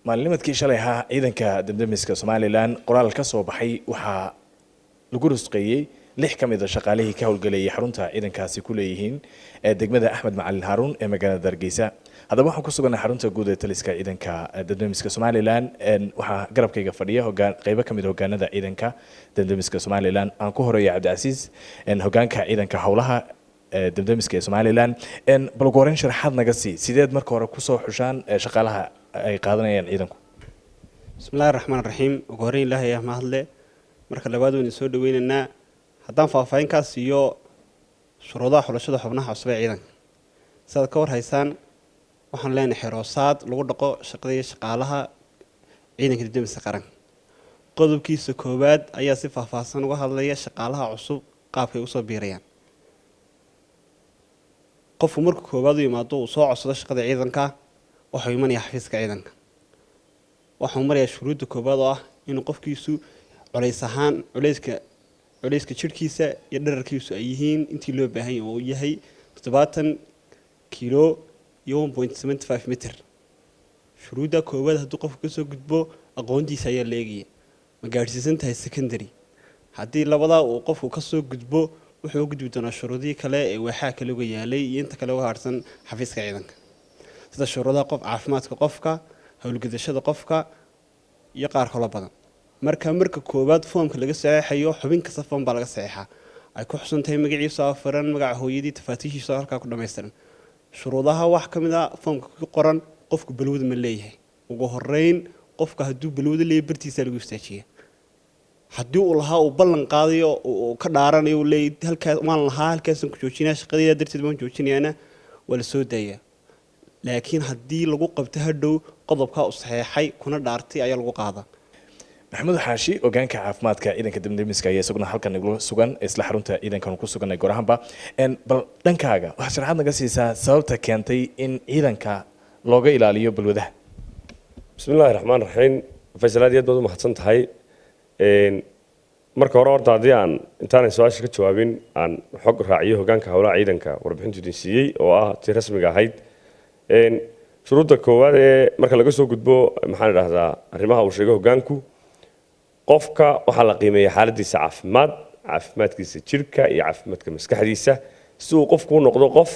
maalnimadkii shalay ahaa ciidanka damdamiska Somaliland qoraal ka soo baxay waxa lagu rusqeeyay 6 kamid ah shaqaalihii ka howlgalayay xarunta ciidankaasi ku leeyihiin degmada Axmed Macalin Haruun ee magaalada Hargeysa. Haddaba waxaan ku sugannahay xarunta guud ee taliska ciidanka damdamiska Somaliland waxa garabkayga fadhiya qaybo kamid ah hogaanada ciidanka damdamiska Somaliland aan ku horeeyay Cabdi Casiis hogaanka ciidanka howlaha damdamiska Somaliland bal gooreen sharaxaad naga sii sideed marka hore ku soo xushaan shaqaalaha ay qaadanayaan ciidanku. Bismillahir Rahmanir Rahiim gooreen Ilaahay ma hadle marka labaad weyn soo dhaweynaa haddaan faahfaahin ka siiyo shuruudaha xulashada xubnaha cusub ee ciidanka sida ka war haysaan waxaan leenahay xiroosaad lagu dhaqo shaqada shaqaalaha ciidanka damdamiska qaran qodobkiisa koowaad ayaa si faahfaahsan uga hadlaya shaqaalaha cusub qaabkay u soo biirayaan qof markuu koowaad u yimaado uu soo codsado shaqada ciidanka waxa uu imanaya xafiiska ciidanka waxa uu marayaa shuruudda koowaad oo ah in qofkiisu culays ahaan culayska jirkiisa iyo dhererkiisu ay yihiin intii loo baahan yahay oo yahay 70 kilo iyo 1.75 mitir shuruudda koowaad haddii qofku ka soo gudbo aqoontiisa ayaa la eegaya ma gaarsiisan tahay secondary haddii labada uu qofku ka soo gudbo wuxuu gudbi doonaa shuruudii kale ee waxa kale uga yaalay iyo inta kale uga harsan xafiiska ciidanka sida shuruudaha qof caafimaadka qofka hawlgudashada qofka iyo qaar kale badan marka koowaad foomka laga saxeexayo xubin kasta foom baa laga saxeexaa ay ku xusantahay magaciisa afaran magaca hooyadii tafaatiishiisa halka ku dhameystiran shuruudaha wax kamid ah foomka ku qoran qofku balwada ma leeyahay ugu horeyn qofka haduu balwada leeyahay bartiisa lagu istaajiyo haddii uu lahaa uu ballan qaadayo oo ka dhaaranayo leeyahay halkaas waan lahaa halkaas ku joojinaa shaqadii darteed waan joojinaana wala soo daaya laakiin haddii lagu qabto hadhow qodobka u saxeexay kuna dhaartay ayaa lagu qaadaa maxamed xaashi hogaanka caafimaadka ciidanka damdamiska ayaa isaguna halkan ugu sugan isla xarunta ciidankan ku sugan gorahanba bal dhankaaga waxa sharaxaad naga siisaa sababta keentay in ciidanka looga ilaaliyo balwadaha. bismillaahir rahmaanir rahiim faysalaad yaad u mahadsan tahay marka hore horta hadii aan intaan su'aasha ka jawaabin aan xog raaciyo hogaanka howlaha ciidanka warbixintu siiyay oo ah tii rasmiga ahayd shuruudda koowaad ee marka laga soo gudbo maxaan idhaahdaa arrimaha uu sheegay hogaanku qofka waxa la qiimeeyaa xaaladiisa caafimaadkiisa jirka iyo caafimaadka maskaxdiisa si uu qofku u noqdo qof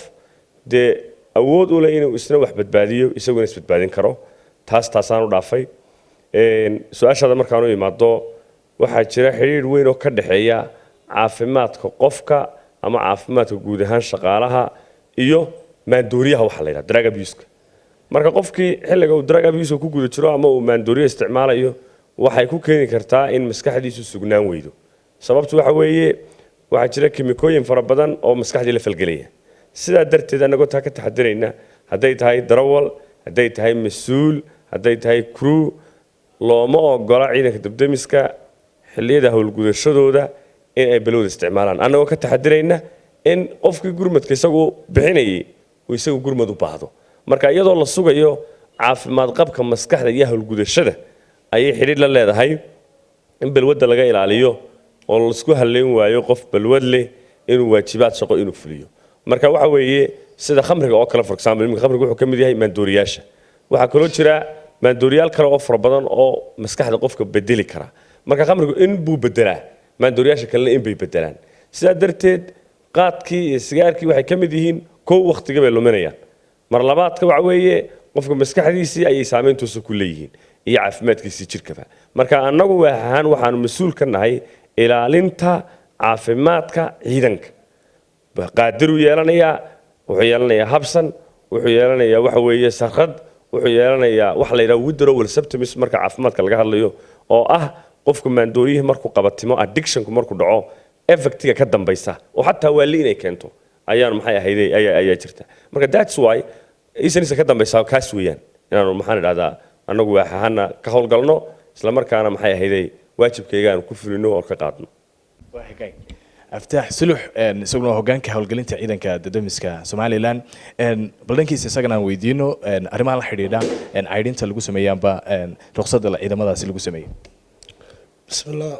awood u leh inuu isna wax badbaadiyo isaguna isbadbaadin karo taasaan u dhaafay su'aashada markaan u imaado waxaa jira xiriir weyn oo ka dhaxeeya caafimaadka qofka ama caafimaadka guud ahaan shaqaalaha iyo maandooriyaha waxa la yiraahdo drug abuse marka qofkii xilliga uu drug abuse ku guda jiro ama uu maandooriyo isticmaalayo waxay ku keeni kartaa in maskaxdiisu sugnaan weydo sababtu waxa weeye waxa jira kiimikooyin fara badan oo maskaxda la falgelaya sida darteed anagoo taa ka taxadirayna haday tahay darawal haday tahay mas'uul haday tahay crew looma ogola ciidanka damdamiska xilliyada howlgudashadooda in ay balwada isticmaalaan anagoo ka taxadirayna in qofkii gurmadka isagu bixinayay uu isagu gurmad u baahdo marka iyadoo la sugayo caafimaad qabka maskaxda iyo howlgudashada ayay xiriir la leedahay in balwada laga ilaaliyo oo la isku haleyn waayo qof balwad leh inuu waajibaad shaqo inuu fuliyo marka waxa weeye sida khamriga oo kale for example khamriga wuxuu kamid yahay maandooriyaasha waxa kaloo jira maandooriyaal kale oo fara badan oo maskaxda qofka bedeli kara marka khamrigu in buu bedelaa maandooriyaasha kale in bay bedelaan sida darteed qaadkii iyo sigaarkii waxay kamid yihiin koow waqtiga bay luminayaan mar labaadka waxa weeye qofka maskaxdiisii ayay saameyntiisa ku leeyihiin iyo caafimaadkiisa jirkaba marka anagu waxaan mas'uul ka nahay ilaalinta caafimaadka ciidanka qaadir u yeelanaya wuxuu yeelanayaa habsan wuxuu yeelanayaa waxa weeye sarqad wuxuu yeelanayaa wax la yiraahdo withdrawal symptoms marka caafimaadka laga hadlayo oo ah qofka maandooriyaha markuu qabatimo addictionku markuu dhaco effectiga ka dambaysa oo xataa waali inay keento ayaan maxay ahayd ayaa jirta marka that's why isanisa ka dambaysa kaas weeyaan inaanu maxaan idhaahdaa anagu waxaana ka howlgalno isla markaana maxay ahayd waajibkayga aan ku fulino oo ka qaadno aftaax sulux isaguna hogaanka howlgelinta ciidanka damdamiska Somaliland baldankiisa isagana weydiino arrimaha la xiriira caydinta lagu sameeyaanba ruqsadda ciidamadaasi lagu sameeyay bismillah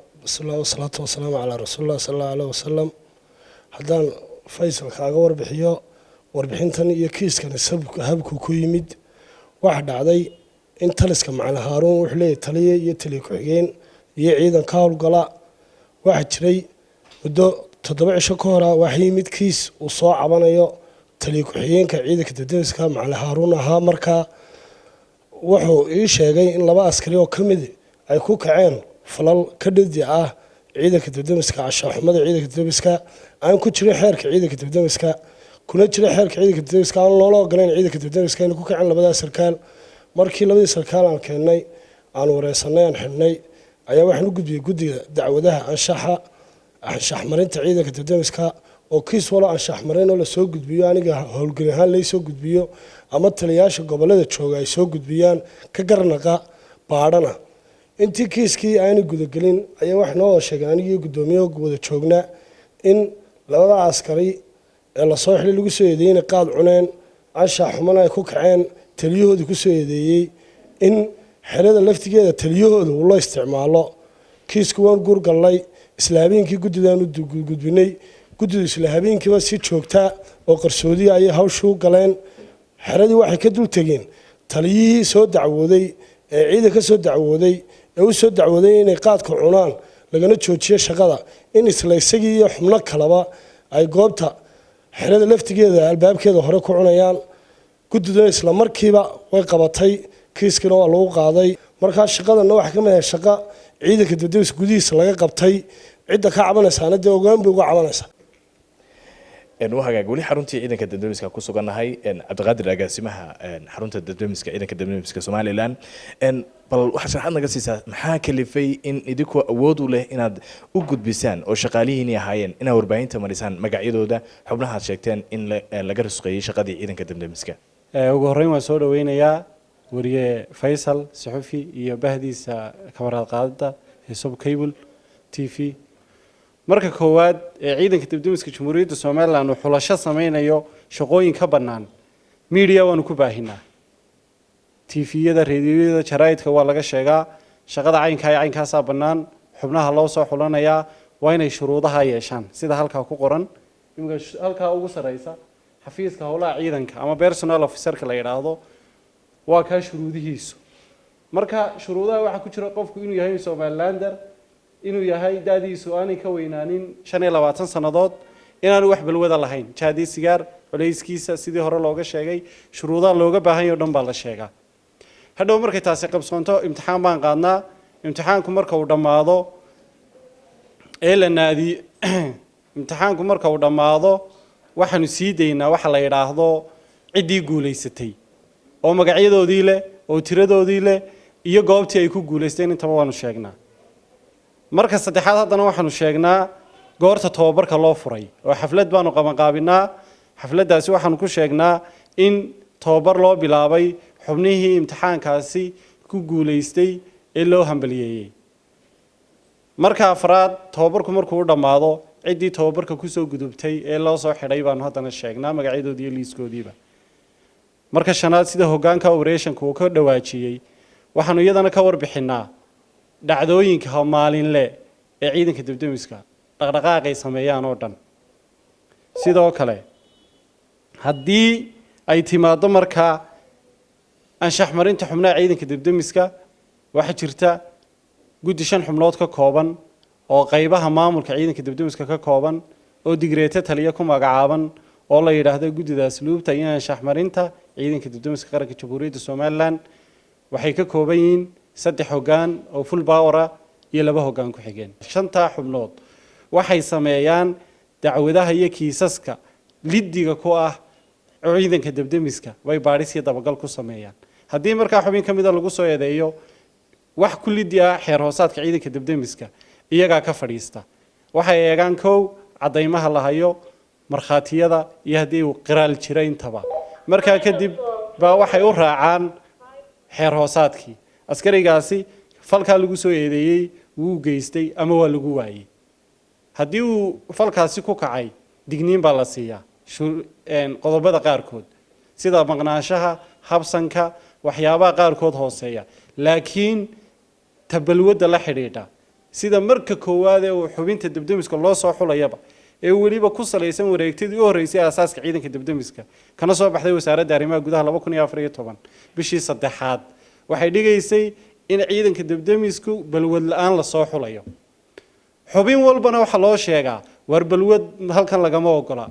wasalaatu wasalaamu ala rasuulillah sallallahu alayhi wasallam haddaan faysal kaaga warbixiyo warbixintan iyo kiiskan habku ku yimid waxa dhacday in taliska macalin haaruun wuxuu leeyahay taliye iyo taliye ku-xigeen iyo ciidan ka howlgala. waxaa jiray muddo 7 cisho ka hora waxaa yimid kiis uu soo cabanayo taliye ku-xigeenka ciidanka dab-damiska macalin haaruun ahaa. markaa wuxuu ii sheegay in 2 askari oo ka mid ay ku kaceen falal ka dhidi ah ciidanka dab-damiska cashaxumada ciidanka dab-damiska aan ku jirin xeerka ciidanka dab-damiska kuna jira xeerka ciidanka dab-damiska aan loola ogolayn ciidanka dab-damiska inay ku kaceen 2 sarkaal. markii 2 sarkaal aan keenay aan wareysanay aan xidhnay ayaa waxaan u gudbiyey guddiga dacwadaha anshax marinta ciidanka dab-damiska oo kiis walo anshax marin oo la soo gudbiyo aniga howlgari ahaan lay soo gudbiyo ama taliyaasha gobolada jooga ay soo gudbiyaan ka garnaqa baadhana. intii kiiskii aanay gudagelin ayaa wax noo sheegay anigii guddoomiyaha wada joognaa in 2 askari ee la soo xilay lagu soo eedeeyay inay qaad cuneen anshax xumana ay ku kaceen taliyahoodii ku soo eedeeyey in xerada laftigeeda taliyahooda uu loo isticmaalo. kiisku waan guurgallay isla habeenkii guddidaan u gudbinay guddidu isla habeenkiiba si joogta oo qarsoodiya ayay hawshu galeen. xeradii waxay ka dul tegeen taliyihii soo dacwooday ee ciidan ka soo dacwooday ee u soo dacwooday inay qaadka cunaan lagana joojiyo shaqada in isla isagii iyo xubno kaleba ay goobta xerada laftigeeda albaabkeeda hore ku cunayaan. guddiduna isla markiiba way qabatay kiiskana waa lagu qaaday. markaa shaqadana waxaa ka mid ahay shaqo ciidanka dab-damiska gudihiisa laga qabtay. cidda ka cabanaysaana dee ogaan bay uga cabanaysaa. وهاجا ولي حرونتي إذا كنت دبلوماسك كوسو قلنا هاي عبد القادر أجاسمها حرونت دبلوماسك إذا كنت دبلوماسك سومالي الآن بل وحشر حنا قصيصة محاك اللي في إن إديكوا أودوا له إن وجود بيسان أو شغاليه نهايين إن 40 تمارسان مقعيدو ده حبنا هالشيكتين إن لجرس قيي شقدي إذا كنت دبلوماسك وجهرين وسود وينيا وريه فيصل صحفي يبهديس كاميرا قاعدة حساب كيبل تي في marka koowaad ciidanka dab-damiska Jamhuuriyadda Soomaaliland oo xulasho sameeyo shaqooyin ka banaan media waan ku baahinaa TV-yada raadiyoyada jaraa'idka waa laga sheegaa shaqada caynkaas banaan xubnaha loo soo xulanayaa waa inay shuruudaha yeeshaan sida halka ku qoran imika halka ugu sareysa xafiiska howlaha ciidanka ama personal officer-ka la yiraahdo waa ka shuruudihiisu marka shuruudaha waxa ku jira qofku inuu yahay Somalilander inuu yahay daadiisu aanay ka weynaanin 25 sanadood inaanu wax balwada lahayn jaadi sigaar culayskiisa sidii hore looga sheegay shuruudaha looga baahan yahay dhan baa la sheegaa hadhow markay taasi qabsoonto imtixaan baan qaadnaa imtixaanku marka uu dhamaado imtixaanku marka uu dhamaado waxaanu sii deynaa waxa la yiraahdo cidii guuleysatay oo magacyadoodii leh oo tiradoodii leh iyo goobtii ay ku guuleysteen intaba waanu sheegnaa marka saddexaad haddana waxaanu sheegnaa goorta tababarka loo furay oo xaflad baanu qabanqaabinaa xafladaasi waxaanu ku sheegnaa in tababar loo bilaabay xubnihii imtixaankaasi ku guuleystay ee loo hambaliyeeyay marka afraad tababarku markuu dhamaado cidii tababarka ku soo gudubtay ee loo soo xidhay baanu haddana sheegnaa magacyadoodii iyo liiskoodiiba marka shanaad sida hoggaanka operationka uu ka dhawaajiyay waxaanu iyadana ka warbixinaa dhacdooyinka maalinle ee ciidanka dab-damiska dhaqdhaqaaqay sameeyaan oo dhan sidoo kale haddii ay timaado marka anshax marinta xubnaha ciidanka dab-damiska waxa jirta guddi 5 xubnood ka kooban oo qaybaha maamulka ciidanka dab-damiska ka kooban oo digreeta taliya ku magacaaban oo la yiraahdo guddidaas luubta iyo anshax marinta ciidanka dab-damiska qaranka Jamhuuriyadda Soomaaliland waxay ka kooban yihiin 3 hoggaan oo full power iyo 2 hoggaan ku xigeen 5 xubnood waxay sameeyaan dacwadaha iyo kiisaska lidiga ku ah ciidanka dab-damiska way baadhis iyo dabagal ku sameeyaan haddii marka xubin kamid ah lagu soo eedeeyo wax kulli ah xeer hoosaadka ciidanka dab-damiska iyaga ka fadhiista waxay eegaan koow cadeymaha la hayo markhaatiyada iyo hadii uu qiraal jira intaba marka kadib baa waxay u raacaan xeer hoosaadkii askarigaasi falka lagu soo eedeeyay wuu geystay ama waa lagu waayay haddii uu falkaasi ku kacay digniin baa la siiyaa qodobada qaarkood sida maqnaanshaha habsanka waxyaabaha qaarkood hooseeya laakiin tabalwada la xidhiidha sida marka koowaad ee uu xubinta dab-damiska loo soo xulayaba ee waliba ku saleysan wareegtadii u horeysay asaaska ciidanka dab-damiska kana soo baxday wasaaradda arrimaha gudaha 2014 bishii 3aad waxay dhigaysay in ciidanka debdemisku balwad la'aan la soo xulayo xubin walbana waxa loo sheegaa war balwad halkan lagama ogola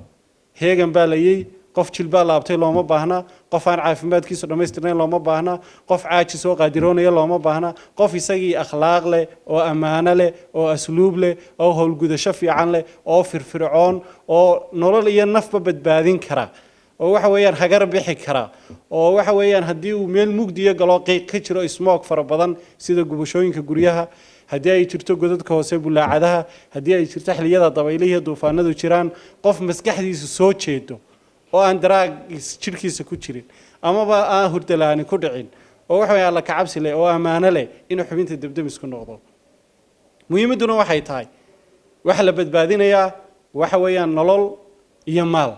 heegan baa layay qof jilbaa laabtay looma baahna qof aan caafimaadkiisu dhammaystirnayn looma baahna qof caaji soo qaadiroonaya looma baahna qof isagii akhlaaq leh oo ammaano leh oo asluub leh oo howlgudasho fiican leh oo firfircoon oo nolol iyo nafba badbaadin kara oo waxa weeyaan hagar bixi kara oo waxa weeyaan haddii uu meel mugdiya galo qiiq ka jiro smoke fara badan sida gubashooyinka guryaha haddii ay jirto godadka hoose bulaacadaha haddii ay jirto xilliyada dabaylihi duufaanadu jiraan qof maskaxdiisu soo jeedo oo aan daraagis jirkiisa ku jirin amaba aan hurdalaani ku dhicin oo waxa weeyaan la kacabsi leh oo ammaano leh inuu xubinta debdemisku noqdo muhiimaduna waxay tahay waxa la badbaadinayaa waxa weeyaan nolol iyo maal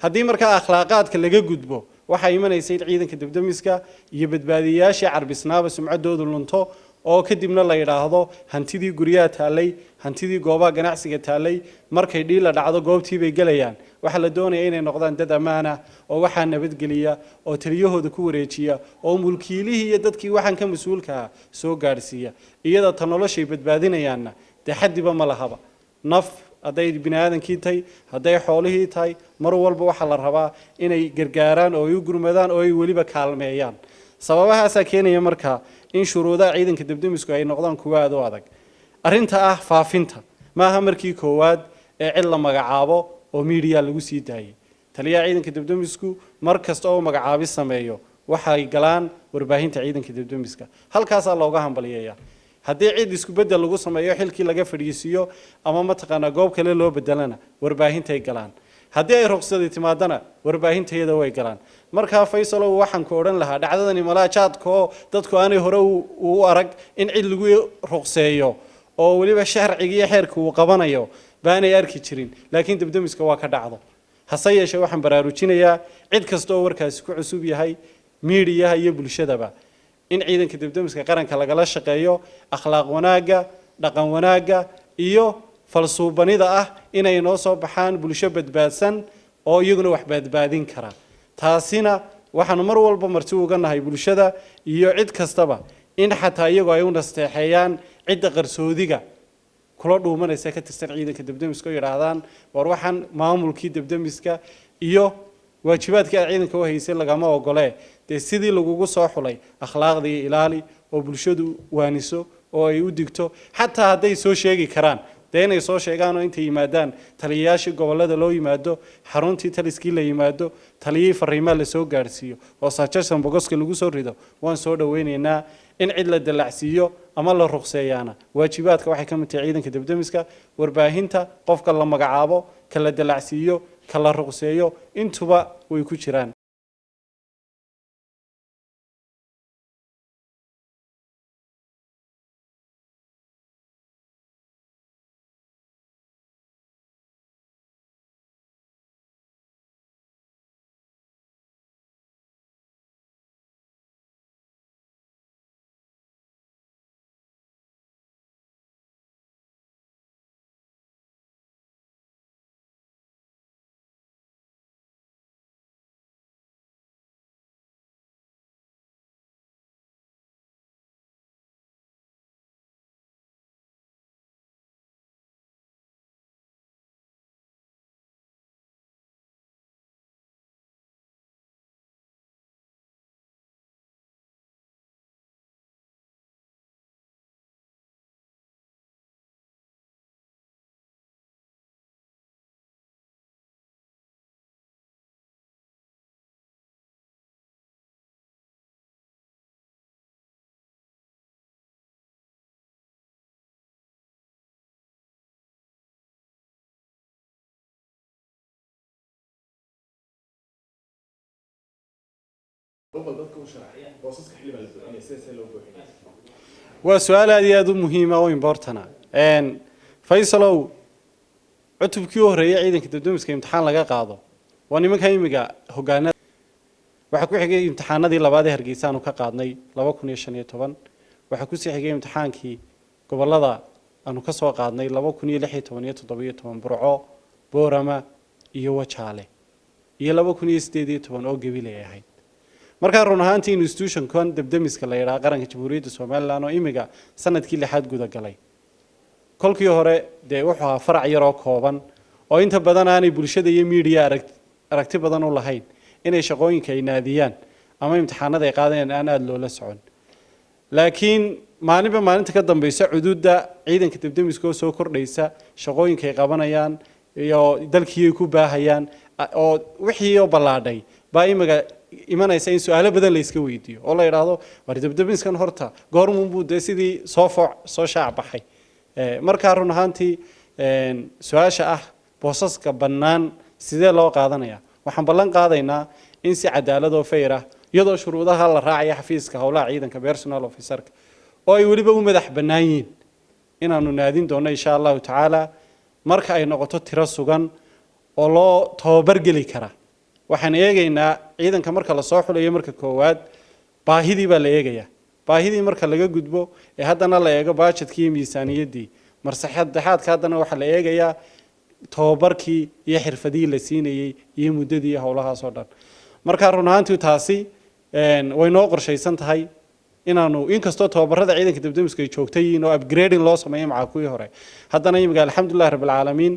haddii markaa akhlaaqaadka laga gudbo waxaa imanaysa in ciidanka debdemiska iyo badbaadiyayaashii carbisnaaba sumcaddoodu lunto oo kadibna la yidhaahdo hantidii guryaha taallay hantidii goobaha ganacsiga taallay markay dhiila dhacdo goobtii bay gelayaan waxaa la doonaya inay noqdaan dad ammaan ah oo waxaa nabadgeliya oo taliyahooda ku wareejiya oo mulkiilihii iyo dadkii waxaan ka mas-uulka ah soo gaadhsiiya iyada ta noloshay badbaadinayaanna dee xaddiba ma lahaba naf hadday bini aadankii tahay hadday xoolihii tahay mar walba waxaa la rabaa inay gargaaraan oo ay u gurmadaan oo ay weliba kaalmeeyaan sababahaasaa keenaya markaa in shuruudaha ciidanka debdemisku ay noqdaan kuwa aad u adag arrinta ah faafinta maaha markii koowaad ee cid la magacaabo oo miidiya lagu sii daayay taliyaha ciidanka debdemisku mar kasta oo magacaabi sameeyo waxay galaan warbaahinta ciidanka debdemiska halkaasaa looga hambaliyeeyaa haddii cid isku bedel lagu sameeyo xilkii laga fadhiisiiyo ama mataqaanaa goob kale loo bedelana warbaahintay galaan haddii ay ruqsadii timaadana warbaahintayada way galaan markaa faysalow waxaan ku odhan lahaa dhacdadani malaajaadkaoo dadku aanay hore u arag in cid lagu ruqseeyo oo weliba sharciga iyo xeerka uu qabanayo baanay arki jirin laakiin debdemiska waa ka dhacdo hase yeeshee waxaan baraarujinayaa cid kasta oo warkaasi ku cusub yahay miidiyaha iyo bulshadaba in ciidanka debdemiska qaranka lagala shaqeeyo akhlaaq wanaagga dhaqan wanaagga iyo falsuubanida ah inay noo soo baxaan bulsho badbaadsan oo iyaguna wax badbaadin kara taasina waxaanu mar walba marti uga nahay bulshada iyo cid kastaba in xataa iyagu ay u nasteexeeyaan cidda qarsoodiga kula dhuumanaysa ka tirsan ciidanka debdemiska oo yidhaahdaan war waxaan maamulkii debdemiska iyo waajibaadkii aad ciidanka u haysay lagama ogolee dee sidii lagugu soo xulay akhlaaqdii ilaali oo bulshadu waaniso oo ay u digto xataa hadday soo sheegi karaan dee inay soo sheegaan oo intay yimaadaan taliyayaashii gobollada loo yimaado xaruntii taliskii la yimaado taliyihii fariimaa la soo gaadhsiiyo oo saajarsan bogoska lagu soo rido waan soo dhoweynaynaa in cid la dallacsiiyo ama la ruqseeyaana waajibaadka waxay ka mid tahay ciidanka debdemiska warbaahinta qofka la magacaabo ka la dallacsiiyo ka la ruqseeyo intuba way ku jiraan waa su-aal aad iyo aad u muhiima oo importana faysalow cutubkii u horreeyay ciidanka debdemiska imtixaan laga qaado waa nimanka imiga hogaanada waxaa ku xigay imtixaanadii labaad ee hargeysa aanu ka qaadnay 2015 waxaa ku sii xigay imtixaankii gobolada aanu ka soo qaadnay 2016 iyo 17 burco boorama iyo wajaale iyo 2018 oo gabilay ahayd markaa run ahaantii institution-kan debdemiska la yidhaha qaranka jamhuuriyadda somalilan oo imiga sanadkii 6aad guda galay kolkii hore dee wuxuu ahaa farac yaroo kooban oo inta badan aanay bulshada iyo media aragti badan u lahayn inay shaqooyinka ay naadiyaan ama imtixaanada ay qaadayaan aan aad loola socon laakiin maalinba maalinta ka dambaysa cududa ciidanka debdemiska oo soo kordhaysa shaqooyinka ay qabanayaan iyo dalkii ay ku baahayaan oo wixii oo balaadhay baa imiga imanaysa in su'aalo badan la iska weydiiyo oo la yiraahdo war debdemiskan horta goormuu buu de sidii soo shaac baxay markaa run ahaantii su'aasha ah boosaska bannaan sidee loo qaadanaya waxaan ballan qaadaynaa in si cadaalad oo fair ah iyadoo shuruudaha la raacayo xafiiska howlaha ciidanka personal officerka oo ay weliba u madax bannaan yihiin inaanu naadin doono insha allahu tacaala marka ay noqoto tiro sugan oo loo tababar geli kara waxaan eegaynaa ciidanka marka la soo xulayo marka koowaad baahidii baa la eegayaa baahidii marka laga gudbo ee haddana la eego budgetkii iyo miisaaniyaddii mar saddexaadka haddana waxaa la eegayaa tababarkii iyo xirfadihii la siinayey iyo muddadii howlahaas oo dhan markaa run ahaantii taasi way noo qorshaysan tahay inaanu inkastoo tababarada ciidanka debdemiska ay joogtay yihiin oo upgrading loo sameeyo macaa kuwii hore haddana imiga alxamdulilah rabbilcaalamiin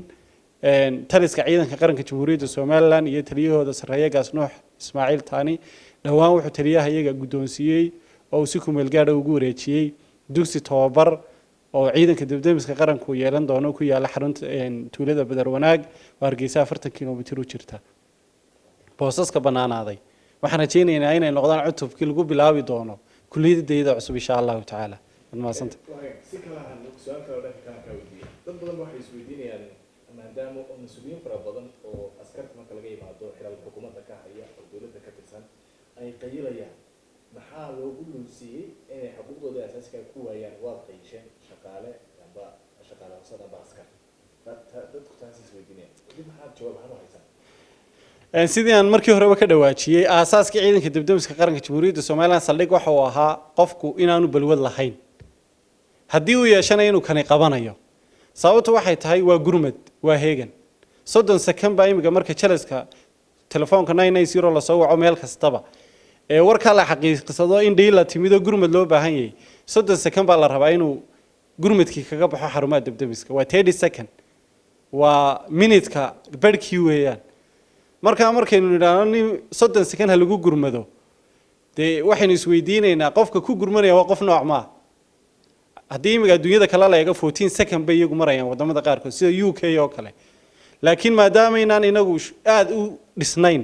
taliska ciidanka qaranka jamhuuriyadda somalilan iyo taliyahooda sarreeya gaas nuux ismaaciil taani dhowaan wuxuu taliyaha iyaga guddoonsiiyey oo uu si kumeel gaadha ugu wareejiyey dugsi tababar oo ciidanka debdemiska qaranku yeelan doono ku yaala xarunta tuulada badar wanaag oo hargeysa 40 kilomitir u jirta boosaska bannaanaaday waxaan rajaynaynaa inay noqdaan cutubkii lagu bilaabi doono kulliyaddeeda cusub insha allahu tacaala maasanta si kala ahaan su'aal kale oo dhanka ka weydiiyay dad badan waxay isweydiinayaan maadaama mas'uuliyiin fara badan oo askarta marka laga yimaado xilal xukuumadda ka haya oo dowladda ka tirsan ay qayilayaan maxaa loogu luusiyey inay xuquuqdooda asaasiga ku waayaan waad qaysheen shaqaale amba shaqaale hoosada amba askar dadku taas isweydiinayaan dib maxaad jawaab ahaan u haysaa sidii aan markii horeba ka dhawaajiyey aasaaskii ciidanka debdemiska qaranka jamhuuriyadda somalilan saldhig waxa uu ahaa qofku inaanu balwad lahayn haddii uu yeeshanaya inuu kani qabanayo sababtu waxay tahay waa gurmad waa heegan 30 second baa imiga marka jalaska telefoonka 990 la soo waco meel kastaba ee warka la xaqiiqsado in dhiila timido gurmad loo baahan yahay 30 second baa la rabaa inuu gurmadkii kaga baxo xarumaha debdemiska waa 30 second waa minutka barkii weeyaan markaynu nidhaahno 30 second ha lagu gurmado dee waxaynu isweydiinaynaa qofka ku gurmanaya waa qof nooc ma haddii imiga adduunyada kale la eego 14 second bay iyagu marayaan wadamada qaarkood sida UK oo kale laakiin maadaama inaan inagu aad u dhisnayn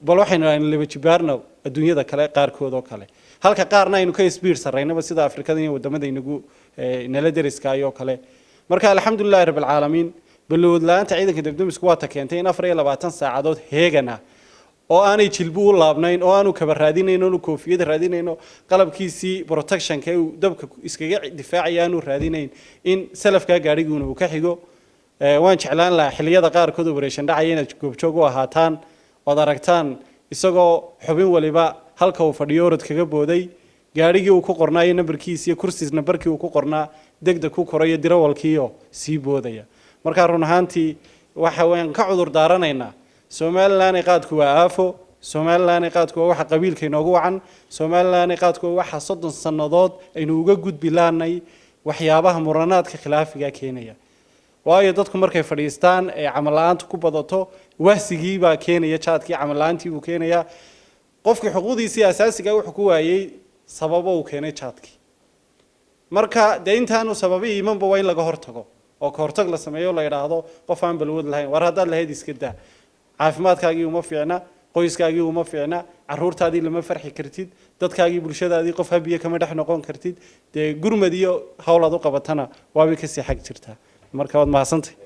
bal waxaynu laba jibaarna adduunyada kale qaarkood oo kale halka qaarna aynu ka speed sareynaba sida Afrikada iyo wadamada inagu nala deriska iyo kale marka alxamdulillah rabbil caalamiin balwad laanta ciidanka debdemiska waa ta keentay in 24 saacadood heegana oo aanay jilbu u laabnayn oo aanu kaba raadinayn oo koofiyad raadinayn qalabkiisii protectionka uu dabka iskaga difaacaya aanu raadinayn in salafka gaariguna uu ka xigo waan jeclaan lahaa xilliyada qaarkood operation dhacay inaad goobjoog u ahaataan oo aragtaan isagoo xubin waliba halka uu fadhiyo orod kaga booday gaarigii uu ku qornaa iyo nambarkiisa iyo kursiga nambarkii uu ku qornaa degdeg ku korayo dirawalkiiyo sii boodaya marka run ahaantii waxa weyn ka cudur daaranaynaa Somaliland qaadku waa aafo Somaliland qaadku waa waxa qabiilka inoogu wacan Somaliland qaadku waa waxa 30 sanadood aynu uga gudbilaanay waxyaabaha muranaadka khilaafiga keenaya waayo dadku markay fadhiistaan ee camal la'aanta ku badato wahsigii baa keenaya jaadkii camal la'aantii uu keenaya qofkii xuquuqdiisa asaasiga ah wuxuu ku waayay sababo uu keenay jaadkii marka deyntaanu sababi imanba waa in laga hortago oo ka hortag la sameeyo la yiraahdo qof aan balwad lahayn war hadda lahayd iska daa caafimaadkaagii uma fiicna qoyskaagii uma fiicna caruurtaadii lama farxi kartid dadkaagii bulshadaadii qof habiye kama dhex noqon kartid de gurmad iyo hawlad u qabatana waaba ka sii xaq jirtaa marka waad mahadsantahay